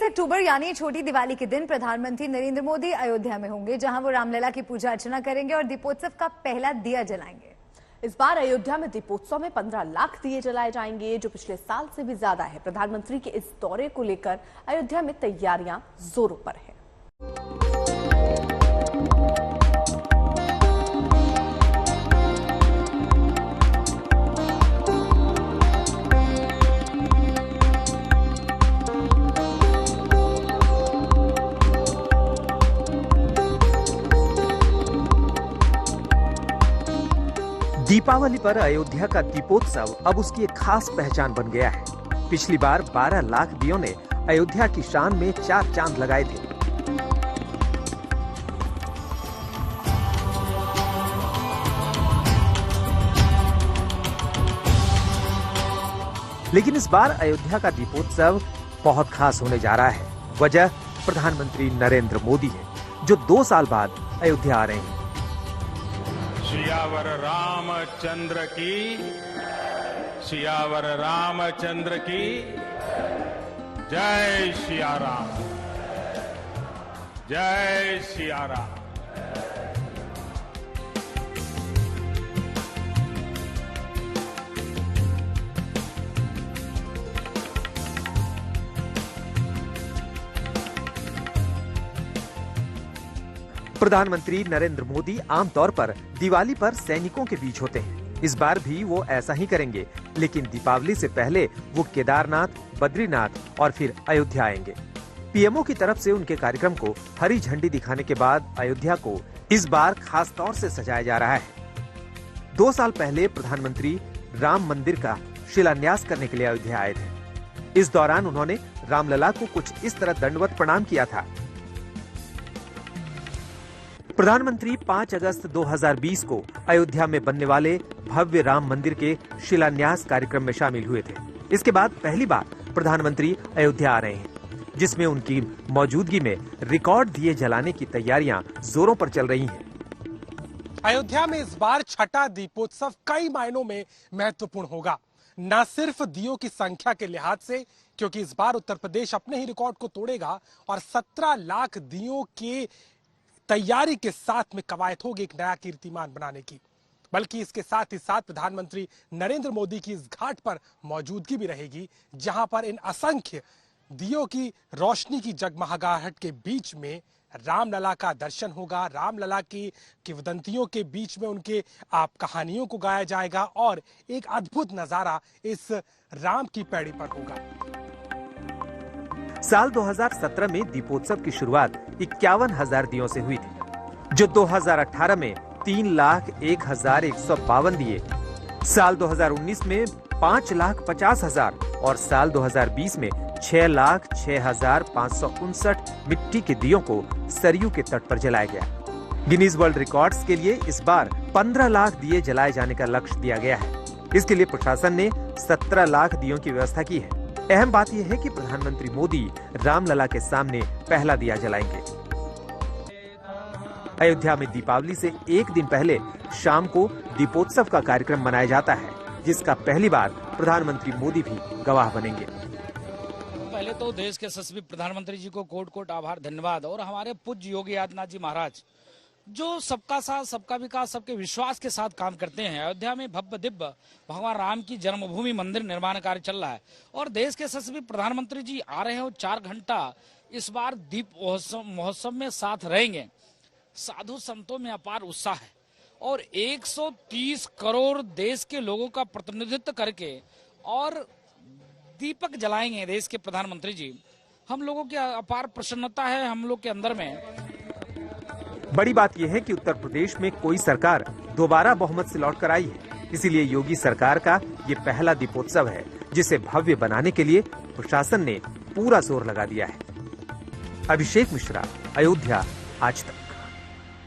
अक्टूबर यानी छोटी दिवाली के दिन प्रधानमंत्री नरेंद्र मोदी अयोध्या में होंगे, जहां वो रामलला की पूजा अर्चना करेंगे और दीपोत्सव का पहला दिया जलाएंगे। इस बार अयोध्या में दीपोत्सव में 15 लाख दिए जलाए जाएंगे, जो पिछले साल से भी ज्यादा है। प्रधानमंत्री के इस दौरे को लेकर अयोध्या में तैयारियां जोरों पर है। दीपावली पर अयोध्या का दीपोत्सव अब उसकी एक खास पहचान बन गया है। पिछली बार 12 लाख दियों ने अयोध्या की शान में 4 चांद लगाए थे। लेकिन इस बार अयोध्या का दीपोत्सव बहुत खास होने जा रहा है। वजह प्रधानमंत्री नरेंद्र मोदी है, जो 2 साल बाद अयोध्या आ रहे हैं। सियावर रामचंद्र की जय सिया राम, जय सिया राम। प्रधानमंत्री नरेंद्र मोदी आमतौर पर दिवाली पर सैनिकों के बीच होते हैं। इस बार भी वो ऐसा ही करेंगे, लेकिन दीपावली से पहले वो केदारनाथ, बद्रीनाथ और फिर अयोध्या आएंगे। पीएमओ की तरफ से उनके कार्यक्रम को हरी झंडी दिखाने के बाद अयोध्या को इस बार खास तौर से सजाया जा रहा है। 2 साल पहले प्रधानमंत्री राम मंदिर का शिलान्यास करने के लिए अयोध्या आए थे। इस दौरान उन्होंने रामलला को कुछ इस तरह दंडवत प्रणाम किया था। प्रधानमंत्री 5 अगस्त 2020 को अयोध्या में बनने वाले भव्य राम मंदिर के शिलान्यास कार्यक्रम में शामिल हुए थे। इसके बाद पहली बार प्रधानमंत्री अयोध्या आ रहे हैं, जिसमें उनकी मौजूदगी में रिकॉर्ड दिए जलाने की तैयारियां जोरों पर चल रही हैं। अयोध्या में इस बार छठा दीपोत्सव कई मायनों में महत्वपूर्ण होगा, न सिर्फ दियों की संख्या के लिहाज से, क्योंकि इस बार उत्तर प्रदेश अपने ही रिकॉर्ड को तोड़ेगा और 17 लाख दियों के तैयारी के साथ में कवायद होगी एक नया कीर्तिमान बनाने की, बल्कि इसके साथ ही साथ प्रधानमंत्री नरेंद्र मोदी की इस घाट पर मौजूदगी भी रहेगी, जहां पर इन असंख्य दियों की रोशनी की जगमगाहट के बीच में रामलला का दर्शन होगा। रामलला की किंवदंतियों के बीच में उनके कहानियों को गाया जाएगा और एक अद्भुत नजारा इस राम की पैड़ी पर होगा। साल 2017 में दीपोत्सव की शुरुआत 51,000 दियों से हुई थी, जो 2018 में 3,01,152 दिए, साल 2019 में 5,50,000 और साल 2020 में 6,06,559 मिट्टी के दियों को सरयू के तट पर जलाया गया। गिनीज वर्ल्ड रिकॉर्ड्स के लिए इस बार 15 लाख दिए जलाए जाने का लक्ष्य दिया गया है। इसके लिए प्रशासन ने 17 लाख दियों की व्यवस्था की है। अहम बात यह है कि प्रधानमंत्री मोदी रामलला के सामने पहला दिया जलाएंगे। अयोध्या में दीपावली से एक दिन पहले शाम को दीपोत्सव का कार्यक्रम मनाया जाता है, जिसका पहली बार प्रधानमंत्री मोदी भी गवाह बनेंगे। पहले तो देश के यशस्वी प्रधानमंत्री जी को कोट कोट आभार, धन्यवाद। और हमारे पूज्य योगी आदित्यनाथ जी महाराज, जो सबका साथ, सबका विकास, सबके विश्वास के साथ काम करते हैं। अयोध्या में भव्य दिव्य भगवान राम की जन्मभूमि मंदिर निर्माण कार्य चल रहा है और देश के यशस्वी प्रधानमंत्री जी आ रहे हैं। 4 घंटा इस बार दीप महोत्सव में साथ रहेंगे। साधु संतों में अपार उत्साह है और 130 करोड़ देश के लोगों का प्रतिनिधित्व करके और दीपक जलाएंगे देश के प्रधानमंत्री जी। हम लोगों की अपार प्रसन्नता है हम लोग के अंदर में। बड़ी बात यह है कि उत्तर प्रदेश में कोई सरकार दोबारा बहुमत से लौटकर आई है, इसीलिए योगी सरकार का ये पहला दीपोत्सव है, जिसे भव्य बनाने के लिए प्रशासन ने पूरा जोर लगा दिया है। अभिषेक मिश्रा, अयोध्या, आज तक।